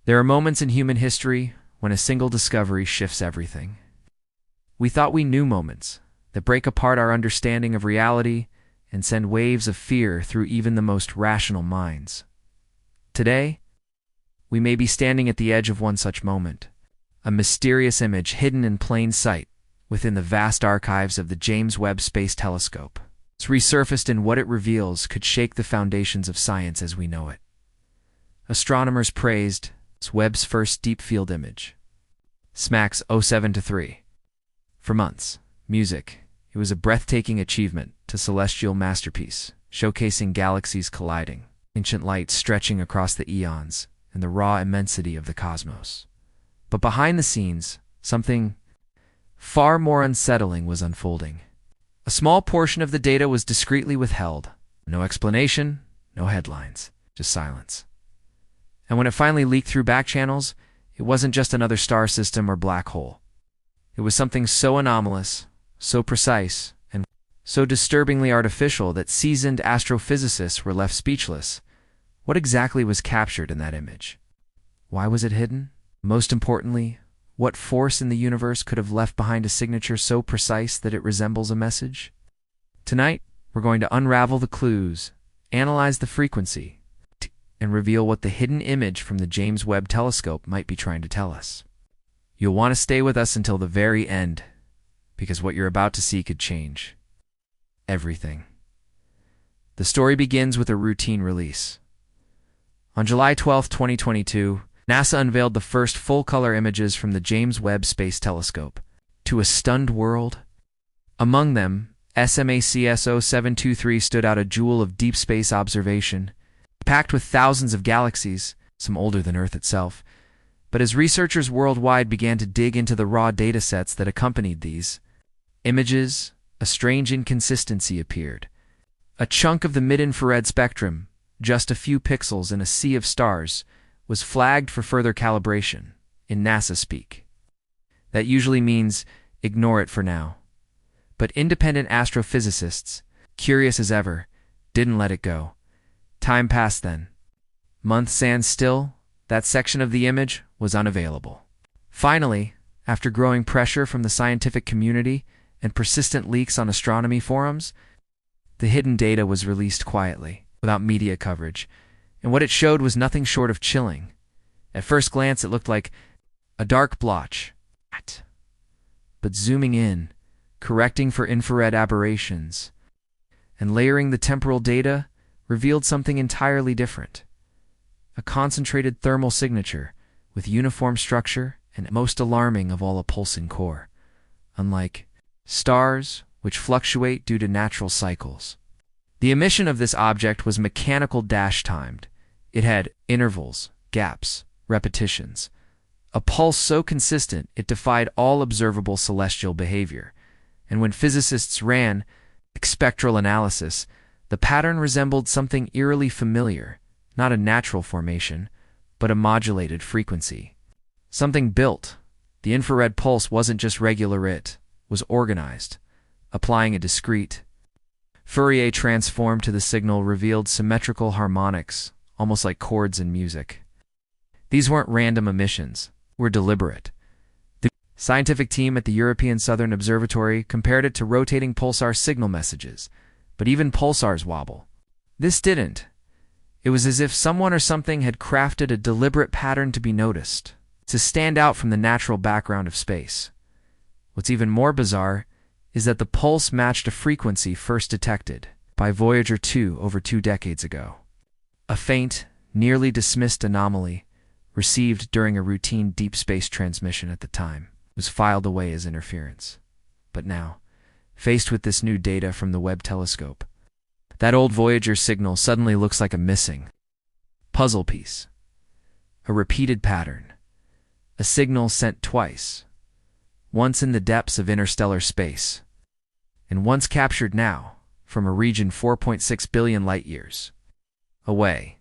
There are moments in human history when a single discovery shifts everything. We thought we knew moments that break apart our understanding of reality and send waves of fear through even the most rational minds. Today, we may be standing at the edge of one such moment, a mysterious image hidden in plain sight within the vast archives of the James Webb Space Telescope. It's resurfaced, and what it reveals could shake the foundations of science as we know it. Astronomers praised Webb's first deep-field image, SMACS 07-3. For months, it was a breathtaking achievement, a celestial masterpiece, showcasing galaxies colliding, ancient light stretching across the eons, and the raw immensity of the cosmos. But behind the scenes, something far more unsettling was unfolding. A small portion of the data was discreetly withheld. No explanation, no headlines, just silence. And when it finally leaked through back channels, it wasn't just another star system or black hole. It was something so anomalous, so precise, and so disturbingly artificial that seasoned astrophysicists were left speechless. What exactly was captured in that image? Why was it hidden? Most importantly, what force in the universe could have left behind a signature so precise that it resembles a message? Tonight, we're going to unravel the clues, analyze the frequency, and reveal what the hidden image from the James Webb Telescope might be trying to tell us. You'll want to stay with us until the very end, because what you're about to see could change everything. The story begins with a routine release. On July 12, 2022, NASA unveiled the first full-color images from the James Webb Space Telescope. To a stunned world, among them, SMACS 0723 stood out, a jewel of deep space observation, packed with thousands of galaxies, some older than Earth itself. But as researchers worldwide began to dig into the raw datasets that accompanied these images, a strange inconsistency appeared. A chunk of the mid-infrared spectrum, just a few pixels in a sea of stars, was flagged for further calibration, in NASA speak. That usually means ignore it for now. But independent astrophysicists, curious as ever, didn't let it go. Time passed then. Months and still, that section of the image was unavailable. Finally, after growing pressure from the scientific community and persistent leaks on astronomy forums, the hidden data was released quietly, without media coverage, and what it showed was nothing short of chilling. At first glance, it looked like a dark blotch. But zooming in, correcting for infrared aberrations, and layering the temporal data revealed something entirely different. A concentrated thermal signature with uniform structure and, most alarming of all, a pulsing core. Unlike stars, which fluctuate due to natural cycles. The emission of this object was mechanical dash-timed. It had intervals, gaps, repetitions. A pulse so consistent it defied all observable celestial behavior. And when physicists ran spectral analysis, the pattern resembled something eerily familiar, not a natural formation, but a modulated frequency. Something built. The infrared pulse wasn't just regular, it was organized. Applying a discrete Fourier transform to the signal revealed symmetrical harmonics, almost like chords in music. These weren't random emissions, were deliberate. The scientific team at the European Southern Observatory compared it to rotating pulsar signal messages, but even pulsars wobble. This didn't. It was as if someone or something had crafted a deliberate pattern to be noticed, to stand out from the natural background of space. What's even more bizarre is that the pulse matched a frequency first detected by Voyager 2 over 2 decades ago. A faint, nearly dismissed anomaly, received during a routine deep space transmission at the time, was filed away as interference. But now, faced with this new data from the Webb telescope, that old Voyager signal suddenly looks like a missing puzzle piece. A repeated pattern. A signal sent twice. Once in the depths of interstellar space, and once captured now from a region 4.6 billion light-years away.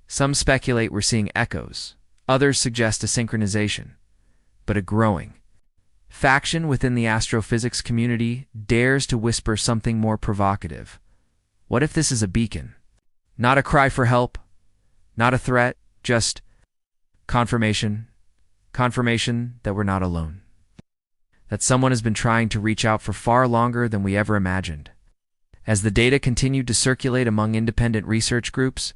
Some speculate we're seeing echoes, others suggest a synchronization, but a growing faction within the astrophysics community dares to whisper something more provocative. What if this is a beacon? Not a cry for help, not a threat, just Confirmation that we're not alone. That someone has been trying to reach out for far longer than we ever imagined. As the data continued to circulate among independent research groups,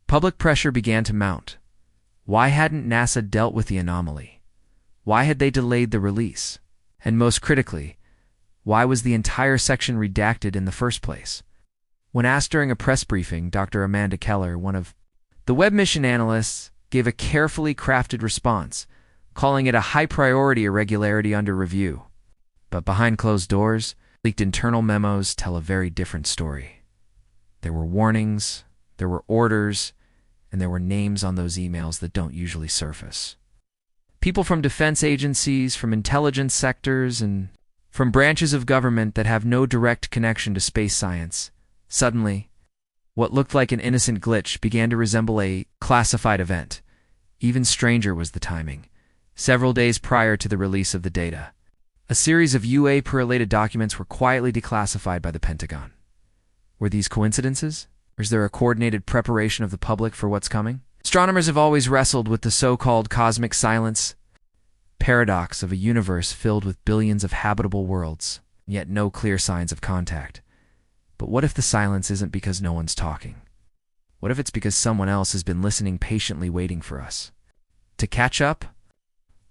public pressure began to mount. Why hadn't NASA dealt with the anomaly? Why had they delayed the release? And most critically, why was the entire section redacted in the first place? When asked during a press briefing, Dr. Amanda Keller, one of the Webb mission analysts, gave a carefully crafted response, calling it a high-priority irregularity under review. But behind closed doors, leaked internal memos tell a very different story. There were warnings, there were orders, and there were names on those emails that don't usually surface. People from defense agencies, from intelligence sectors, and from branches of government that have no direct connection to space science. Suddenly, what looked like an innocent glitch began to resemble a classified event. Even stranger was the timing. Several days prior to the release of the data, a series of UAP-related documents were quietly declassified by the Pentagon. Were these coincidences? Or is there a coordinated preparation of the public for what's coming? Astronomers have always wrestled with the so-called cosmic silence paradox of a universe filled with billions of habitable worlds, yet no clear signs of contact. But what if the silence isn't because no one's talking? What if it's because someone else has been listening patiently waiting for us to catch up?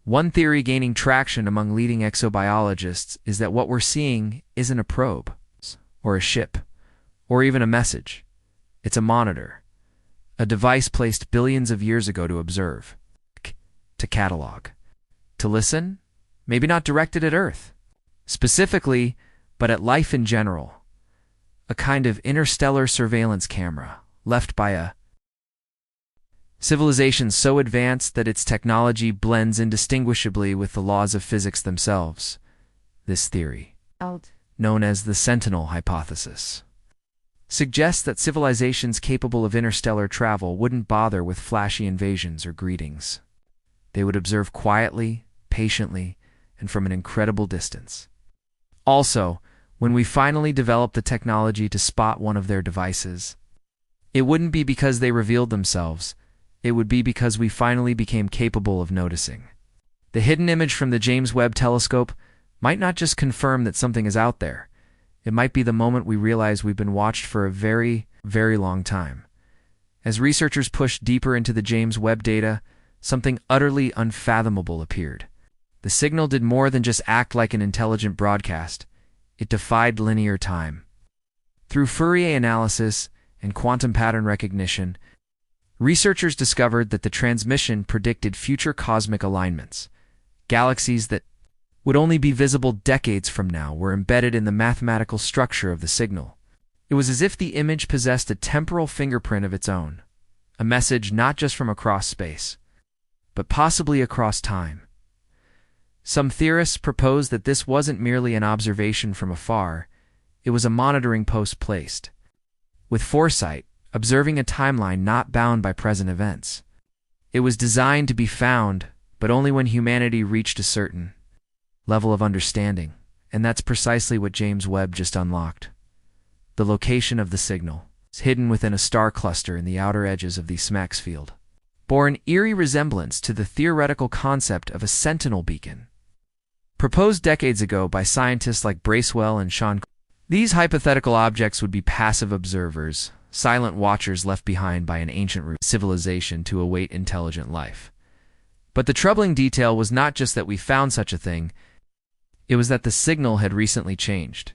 One theory gaining traction among leading exobiologists is that what we're seeing isn't a probe, or a ship, or even a message. It's a monitor, a device placed billions of years ago to observe, to catalog, to listen, maybe not directed at Earth, specifically, but at life in general. A kind of interstellar surveillance camera left by a civilization so advanced that its technology blends indistinguishably with the laws of physics themselves. This theory, known as the Sentinel hypothesis, suggests that civilizations capable of interstellar travel wouldn't bother with flashy invasions or greetings. They would observe quietly, patiently, and from an incredible distance. Also, when we finally develop the technology to spot one of their devices, it wouldn't be because they revealed themselves. It would be because we finally became capable of noticing. The hidden image from the James Webb Telescope might not just confirm that something is out there. It might be the moment we realize we've been watched for a very, very long time. As researchers pushed deeper into the James Webb data, something utterly unfathomable appeared. The signal did more than just act like an intelligent broadcast. It defied linear time. Through Fourier analysis and quantum pattern recognition, researchers discovered that the transmission predicted future cosmic alignments. Galaxies that would only be visible decades from now were embedded in the mathematical structure of the signal. It was as if the image possessed a temporal fingerprint of its own, a message not just from across space, but possibly across time. Some theorists propose that this wasn't merely an observation from afar, it was a monitoring post placed, with foresight, observing a timeline not bound by present events. It was designed to be found, but only when humanity reached a certain level of understanding, and that's precisely what James Webb just unlocked. The location of the signal is hidden within a star cluster in the outer edges of the SMACS field, bore an eerie resemblance to the theoretical concept of a sentinel beacon, proposed decades ago by scientists like Bracewell and Sean. These hypothetical objects would be passive observers, silent watchers left behind by an ancient civilization to await intelligent life. But the troubling detail was not just that we found such a thing, it was that the signal had recently changed.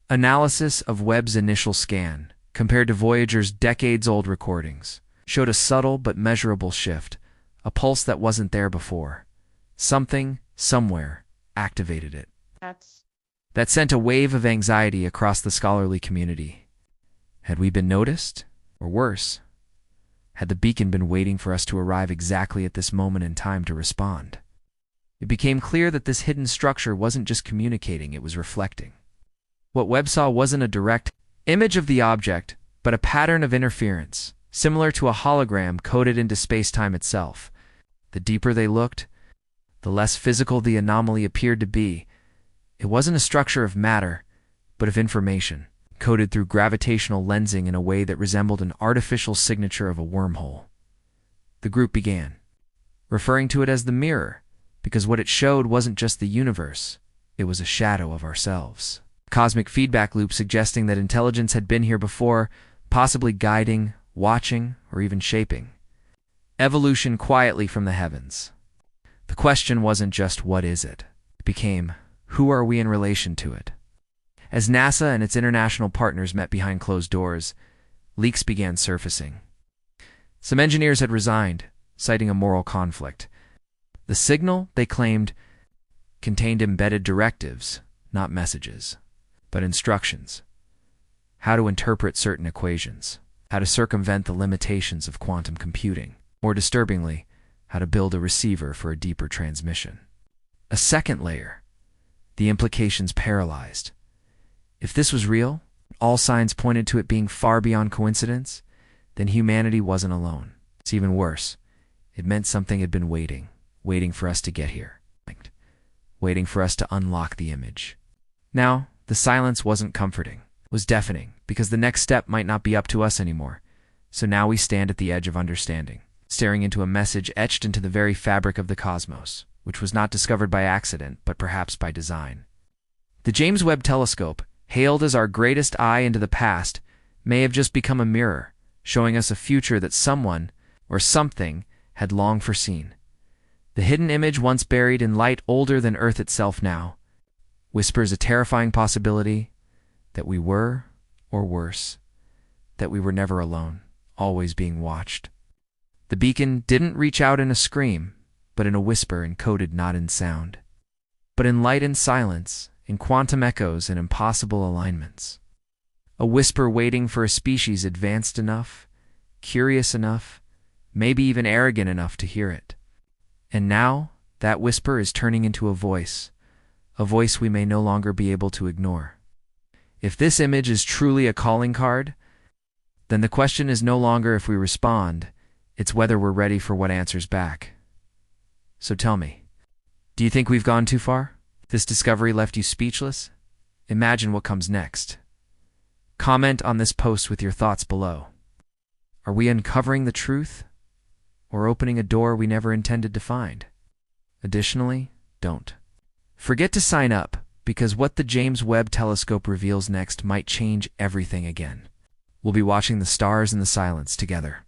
Analysis of Webb's initial scan, compared to Voyager's decades-old recordings, showed a subtle but measurable shift, a pulse that wasn't there before. Something, somewhere, activated it. That sent a wave of anxiety across the scholarly community. Had we been noticed? Or worse, had the beacon been waiting for us to arrive exactly at this moment in time to respond? It became clear that this hidden structure wasn't just communicating, it was reflecting. What Webb saw wasn't a direct image of the object, but a pattern of interference, similar to a hologram coded into space-time itself. The deeper they looked, the less physical the anomaly appeared to be. It wasn't a structure of matter, but of information, coded through gravitational lensing in a way that resembled an artificial signature of a wormhole. The group began referring to it as the mirror, because what it showed wasn't just the universe, it was a shadow of ourselves. Cosmic feedback loop suggesting that intelligence had been here before, possibly guiding, watching, or even shaping evolution quietly from the heavens. The question wasn't just what is it? It became, who are we in relation to it? As NASA and its international partners met behind closed doors, leaks began surfacing. Some engineers had resigned, citing a moral conflict. The signal, they claimed, contained embedded directives, not messages, but instructions. How to interpret certain equations, how to circumvent the limitations of quantum computing. More disturbingly, how to build a receiver for a deeper transmission. A second layer, the implications paralyzed. If this was real, all signs pointed to it being far beyond coincidence, then humanity wasn't alone. It's even worse. It meant something had been waiting for us to get here, waiting for us to unlock the image. Now, the silence wasn't comforting. It was deafening, because the next step might not be up to us anymore. So now we stand at the edge of understanding, staring into a message etched into the very fabric of the cosmos, which was not discovered by accident, but perhaps by design. The James Webb Telescope, hailed as our greatest eye into the past, may have just become a mirror, showing us a future that someone, or something, had long foreseen. The hidden image once buried in light older than Earth itself now, whispers a terrifying possibility that we were, or worse, that we were never alone, always being watched. The beacon didn't reach out in a scream, but in a whisper encoded not in sound, but in light and silence, in quantum echoes and impossible alignments. A whisper waiting for a species advanced enough, curious enough, maybe even arrogant enough to hear it. And now, that whisper is turning into a voice we may no longer be able to ignore. If this image is truly a calling card, then the question is no longer if we respond, it's whether we're ready for what answers back. So tell me, do you think we've gone too far? This discovery left you speechless? Imagine what comes next. Comment on this post with your thoughts below. Are we uncovering the truth, or opening a door we never intended to find? Additionally, don't forget to sign up, because what the James Webb Telescope reveals next might change everything again. We'll be watching the stars in the silence together.